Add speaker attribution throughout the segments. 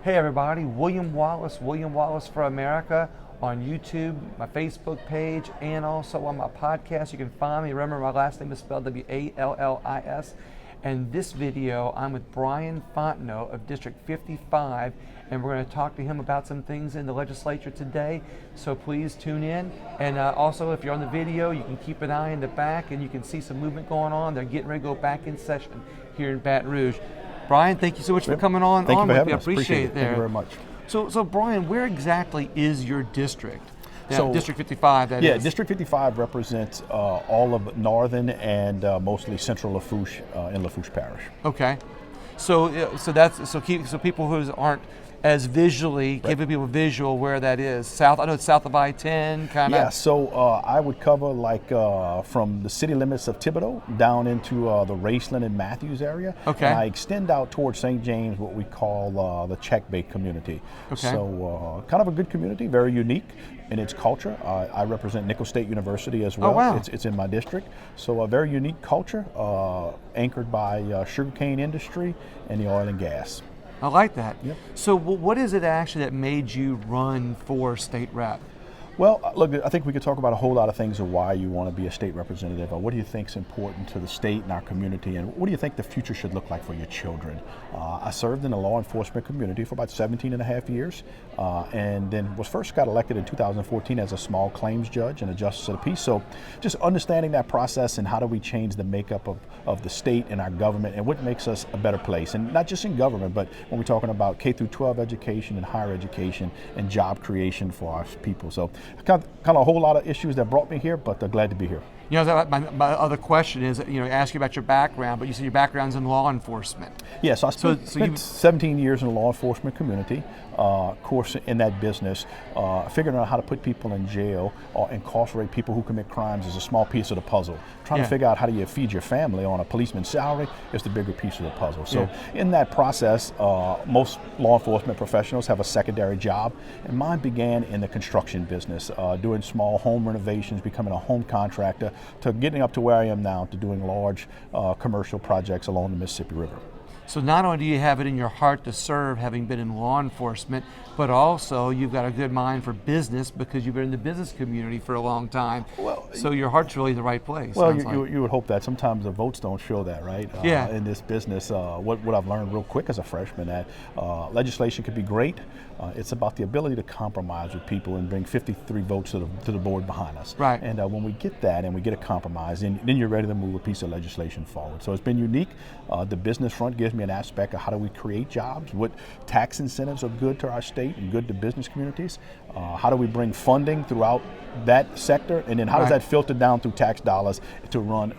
Speaker 1: Hey everybody, William Wallace for America on YouTube, my Facebook page, and also on my podcast. You can find me. Remember, my last name is spelled W-A-L-L-I-S. And this video, I'm with Bryan Fontenot of District 55, and we're going to talk to him about some things in the legislature today. So please tune in. And also, if you're on the video, you can keep an eye in the back, and you can see some movement going on. They're getting ready to go back in session here in Baton Rouge. Bryan, thank you so much for coming on.
Speaker 2: Thank you for having
Speaker 1: me. I
Speaker 2: us.
Speaker 1: appreciate it.
Speaker 2: Thank you very much.
Speaker 1: So Bryan, where exactly is your district?
Speaker 2: So,
Speaker 1: District 55, that is.
Speaker 2: Yeah, District 55 represents all of northern and mostly central Lafourche in Lafourche Parish.
Speaker 1: Okay. So people who aren't as visually, giving people a visual where that is. South, I know it's south of I-10, kind of.
Speaker 2: Yeah, so I would cover like from the city limits of Thibodaux down into the Raceland and Matthews area.
Speaker 1: Okay.
Speaker 2: And I extend out towards St. James, what we call the Check Bay community.
Speaker 1: Okay.
Speaker 2: So kind of a good community, very unique in its culture. I represent Nicholls State University as well.
Speaker 1: Oh, wow.
Speaker 2: It's in my district. So a very unique culture anchored by sugarcane industry and the oil and gas.
Speaker 1: I like that.
Speaker 2: Yep.
Speaker 1: So what is it actually that made you run for state rep?
Speaker 2: Well, look, I think we could talk about a whole lot of things of why you want to be a state representative. What do you think is important to the state and our community, and what do you think the future should look like for your children? I served in the law enforcement community for about 17 and a half years, and then first got elected in 2014 as a small claims judge and a justice of the peace. So just understanding that process and how do we change the makeup of the state and our government and what makes us a better place. And not just in government, but when we're talking about K through 12 education and higher education and job creation for our people. So kind of a whole lot of issues that brought me here, but glad to be here.
Speaker 1: You know, my other question is, ask you about your background, but you said your background's in law enforcement.
Speaker 2: Yeah, so I spent 17 years in the law enforcement community, of course, in that business. Figuring out how to put people in jail or incarcerate people who commit crimes is a small piece of the puzzle. Trying to figure out how do you feed your family on a policeman's salary is the bigger piece of the puzzle. So in that process, most law enforcement professionals have a secondary job, and mine began in the construction business, doing small home renovations, becoming a home contractor, to getting up to where I am now, to doing large commercial projects along the Mississippi River.
Speaker 1: So not only do you have it in your heart to serve, having been in law enforcement, but also you've got a good mind for business because you've been in the business community for a long time. Well, so your heart's really in the right place.
Speaker 2: Well, you would hope that. Sometimes the votes don't show that, right? In this business, what I've learned real quick as a freshman, that legislation could be great. It's about the ability to compromise with people and bring 53 votes to the board behind us.
Speaker 1: Right.
Speaker 2: And when we get that and we get a compromise, then you're ready to move a piece of legislation forward. So it's been unique. The business front gives me an aspect of how do we create jobs, what tax incentives are good to our state and good to business communities, how do we bring funding throughout that sector, and then how does that filter down through tax dollars to run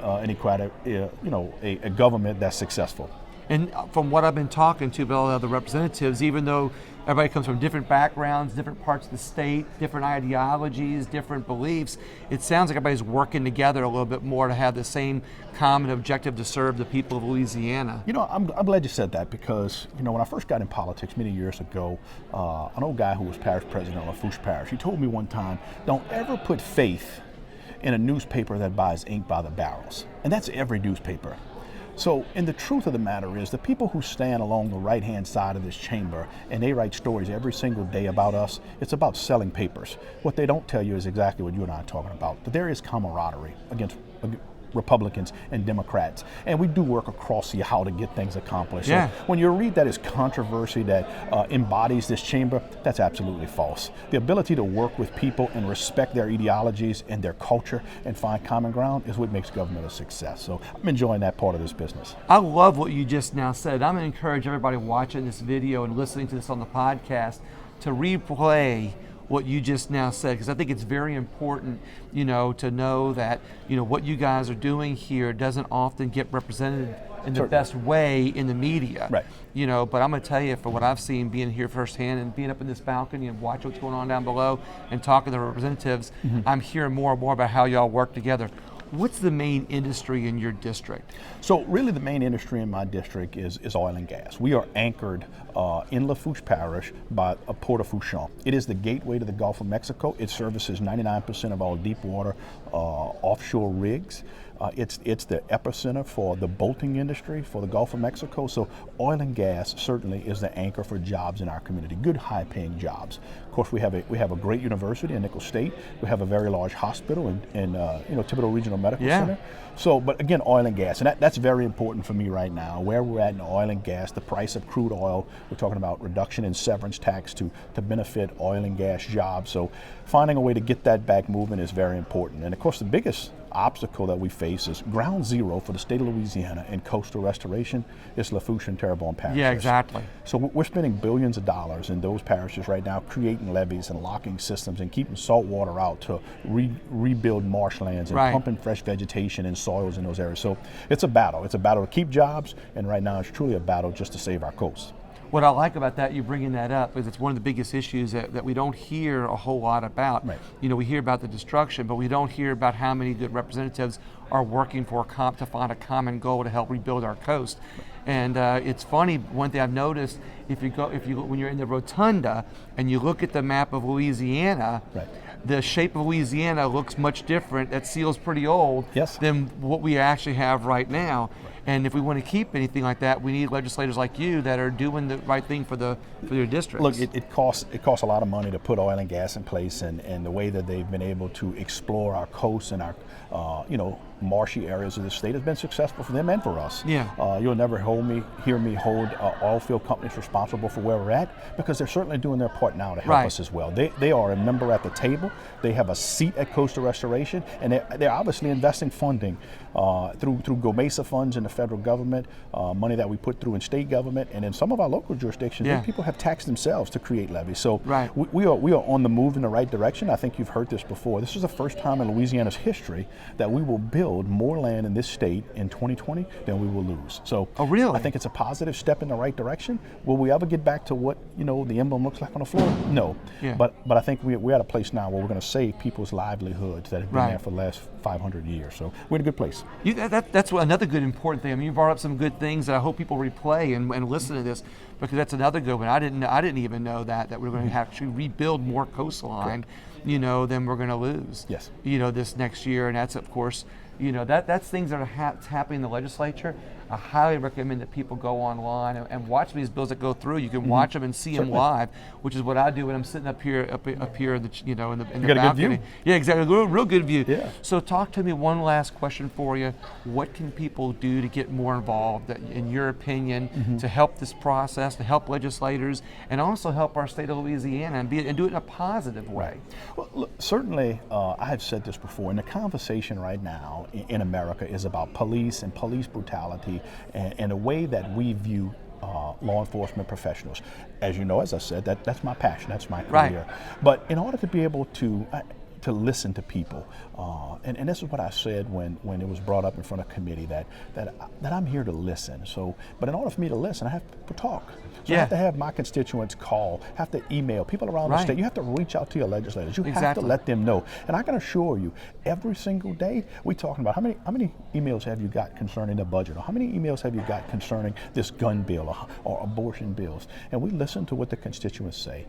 Speaker 2: a government that's successful.
Speaker 1: And from what I've been talking to about all the representatives, even though everybody comes from different backgrounds, different parts of the state, different ideologies, different beliefs, it sounds like everybody's working together a little bit more to have the same common objective to serve the people of Louisiana.
Speaker 2: I'm glad you said that because, when I first got in politics many years ago, an old guy who was parish president of Lafourche Parish, he told me one time, don't ever put faith in a newspaper that buys ink by the barrels. And that's every newspaper. So, and the truth of the matter is, the people who stand along the right-hand side of this chamber and they write stories every single day about us, it's about selling papers. What they don't tell you is exactly what you and I are talking about. That there is camaraderie against Republicans and Democrats, and we do work across the aisle to get things accomplished. So when you read that as controversy that embodies this chamber, that's absolutely false. The ability to work with people and respect their ideologies and their culture and find common ground is what makes government a success. So I'm enjoying that part of this business.
Speaker 1: I love what you just now said. I'm going to encourage everybody watching this video and listening to this on the podcast to replay what you just now said, because I think it's very important, to know that, what you guys are doing here doesn't often get represented in the best way in the media.
Speaker 2: Right.
Speaker 1: But I'm going to tell you, for what I've seen, being here firsthand and being up in this balcony and watching what's going on down below and talking to the representatives, I'm hearing more and more about how y'all work together. What's the main industry in your district?
Speaker 2: So really the main industry in my district is oil and gas. We are anchored in Lafourche Parish by a Port of Fouchon. It is the gateway to the Gulf of Mexico. It services 99% of all deep water offshore rigs. It's the epicenter for the bolting industry for the Gulf of Mexico. So oil and gas certainly is the anchor for jobs in our community, good high-paying jobs. Of course, we have a great university in Nickel State. We have a very large hospital in Thibodeau Regional Medical Center. So, but again, oil and gas, and that's very important for me right now. Where we're at in oil and gas, the price of crude oil. We're talking about reduction in severance tax to benefit oil and gas jobs. So, finding a way to get that back moving is very important. And of course, the biggest obstacle that we face is ground zero for the state of Louisiana in coastal restoration is Lafourche and Terrebonne parishes.
Speaker 1: Yeah, exactly.
Speaker 2: So we're spending billions of dollars in those parishes right now, creating levees and locking systems and keeping salt water out to rebuild marshlands and pumping fresh vegetation and soils in those areas. So it's a battle. It's a battle to keep jobs, and right now it's truly a battle just to save our coast.
Speaker 1: What I like about that, you bringing that up, is it's one of the biggest issues that we don't hear a whole lot about.
Speaker 2: Right.
Speaker 1: We hear about the destruction, but we don't hear about how many good representatives are working to find a common goal to help rebuild our coast. And it's funny, one thing I've noticed, when you're in the rotunda and you look at the map of Louisiana, the shape of Louisiana looks much different. That seal's pretty old than what we actually have right now. And if we want to keep anything like that, we need legislators like you that are doing the right thing for your districts.
Speaker 2: Look, it costs a lot of money to put oil and gas in place, and the way that they've been able to explore our coast and our marshy areas of the state has been successful for them and for us. You'll never hear me hold oil field companies responsible for where we're at, because they're certainly doing their part now to help us as well. They are a member at the table. They have a seat at coastal restoration, and they're obviously investing funding through GOMESA funds in the federal government, money that we put through in state government, and in some of our local jurisdictions, people have taxed themselves to create levies. So we are on the move in the right direction. I think you've heard this before. This is the first time in Louisiana's history that we will build more land in this state in 2020 than we will lose. So I think it's a positive step in the right direction. Will we ever get back to what the emblem looks like on the floor? No. But I think we're at a place now where we're going to save people's livelihoods that have been there for the last 500 years. So we're in a good place.
Speaker 1: That's another good important thing. I mean, you brought up some good things that I hope people replay and listen to this, because that's another good one. I didn't even know that we're going to have to rebuild more coastline, than we're going to lose. This next year, and that's of course, that's things that are happening in the legislature. I highly recommend that people go online and watch these bills that go through. You can watch them and see them live, which is what I do when I'm sitting up here in the in the balcony.
Speaker 2: A good view.
Speaker 1: Yeah, exactly. Real good view. Yeah. So talk to me. One last question for you. What can people do to get more involved, in your opinion, to help this process, to help legislators, and also help our state of Louisiana and do it in a positive way?
Speaker 2: Well, look, certainly, I have said this before, and the conversation right now in America is about police and police brutality, and the way that we view law enforcement professionals. As you know, as I said, that's my passion, that's my career. But in order to be able to listen to people, and this is what I said when it was brought up in front of committee, that I'm here to listen. So, but in order for me to listen, I have to talk. So I have to have my constituents call, have to email people around the state. You have to reach out to your legislators. You have to let them know. And I can assure you, every single day we're talking about how many emails have you got concerning the budget, or how many emails have you got concerning this gun bill or abortion bills. And we listen to what the constituents say.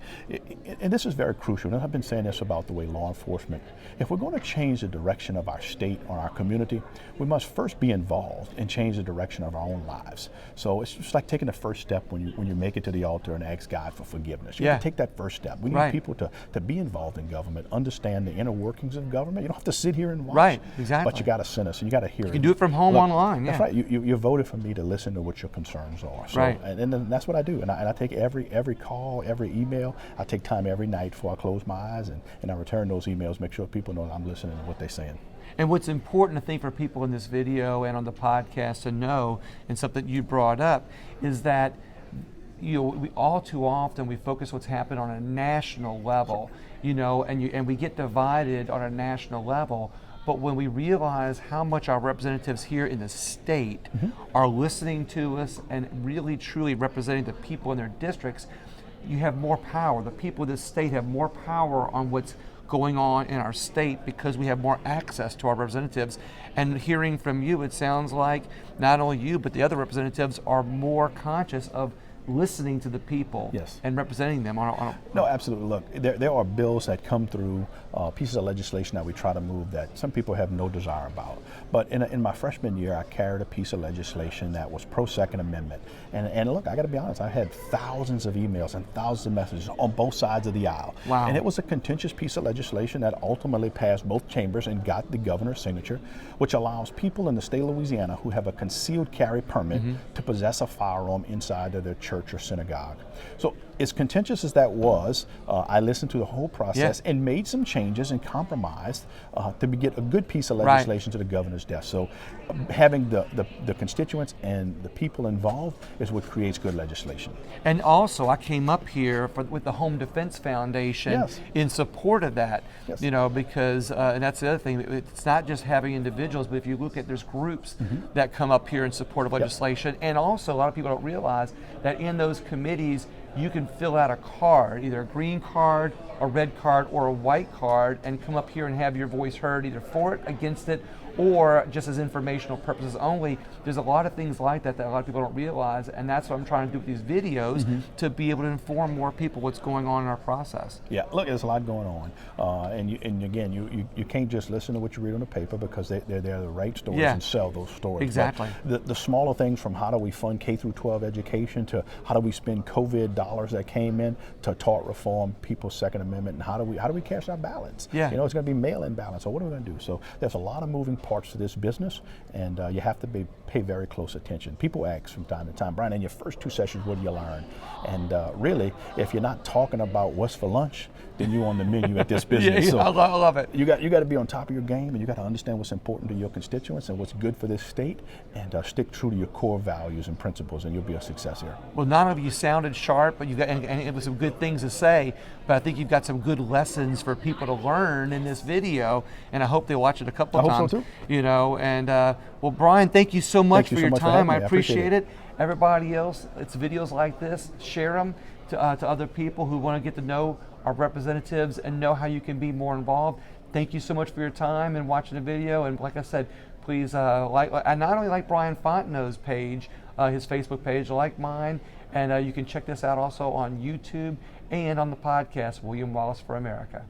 Speaker 2: And this is very crucial. And I've been saying this about the way law enforcement, if we're going to change the direction of our state or our community, we must first be involved and change the direction of our own lives. So it's just like taking the first step when you make it to the altar and ask God for forgiveness. You have to take that first step. We need people to be involved in government, understand the inner workings of government. You don't have to sit here and watch. But you got to send us, and you got to hear it.
Speaker 1: You can do it from home online.
Speaker 2: That's right. You voted for me to listen to what your concerns are. So, and then that's what I do. And I take every call, every email. I take time every night before I close my eyes, and I return those emails, make sure people know that I'm listening to what they're saying.
Speaker 1: And what's important, I think, for people in this video and on the podcast to know, and something you brought up, is that we all too often we focus what's happened on a national level, and we get divided on a national level. But when we realize how much our representatives here in the state are listening to us and really truly representing the people in their districts, you have more power. The people of this state have more power on what's going on in our state because we have more access to our representatives. And hearing from you, it sounds like not only you, but the other representatives are more conscious of listening to the people
Speaker 2: Yes.
Speaker 1: and representing them on a
Speaker 2: No, absolutely. Look, there are bills that come through, pieces of legislation that we try to move that some people have no desire about. But in my freshman year, I carried a piece of legislation that was pro-Second Amendment. And look, I got to be honest, I had thousands of emails and thousands of messages on both sides of the aisle.
Speaker 1: Wow.
Speaker 2: And it was a contentious piece of legislation that ultimately passed both chambers and got the governor's signature, which allows people in the state of Louisiana who have a concealed carry permit to possess a firearm inside of their church or synagogue. So as contentious as that was, I listened to the whole process and made some changes and compromised to get a good piece of legislation to the governor's desk. So having the constituents and the people involved is what creates good legislation.
Speaker 1: And also, I came up here with the Home Defense Foundation in support of that, you know, because, and that's the other thing, it's not just having individuals, but if you look at, there's groups that come up here in support of legislation. And also, a lot of people don't realize that in those committees, you can fill out a card, either a green card, a red card, or a white card, and come up here and have your voice heard either for it, against it, or just as informational purposes only. There's a lot of things like that that a lot of people don't realize, and that's what I'm trying to do with these videos, to be able to inform more people what's going on in our process.
Speaker 2: Yeah, look, there's a lot going on, and again, you can't just listen to what you read on the paper, because they're the right stories and sell those stories.
Speaker 1: Exactly.
Speaker 2: But the smaller things, from how do we fund K through 12 education, to how do we spend COVID dollars that came in to tort reform, people's Second Amendment, and how do we cast our ballots?
Speaker 1: Yeah.
Speaker 2: You know, it's going to be mail-in ballots. So what are we going to do? So there's a lot of moving parts to this business, and you have to pay very close attention. People ask from time to time, Bryan, in your first 2 sessions, what do you learn? And really, if you're not talking about what's for lunch, then you're on the menu at this business. So
Speaker 1: I love it.
Speaker 2: You got to be on top of your game, and you got to understand what's important to your constituents and what's good for this state, and stick true to your core values and principles, and you'll be a success here.
Speaker 1: Well, not only you sounded sharp, but you got and it was some good things to say. But I think you've got some good lessons for people to learn in this video, and I hope they watch it a couple of times.
Speaker 2: I hope so too.
Speaker 1: You know, and well, Bryan, thank you so much for your time. I appreciate it. Everybody else, it's videos like this. Share them to other people who want to get to know our representatives and know how you can be more involved. Thank you so much for your time and watching the video. And like I said, please I not only like Bryan Fontenot's page, his Facebook page, like mine, and you can check this out also on YouTube and on the podcast, William Wallace for America.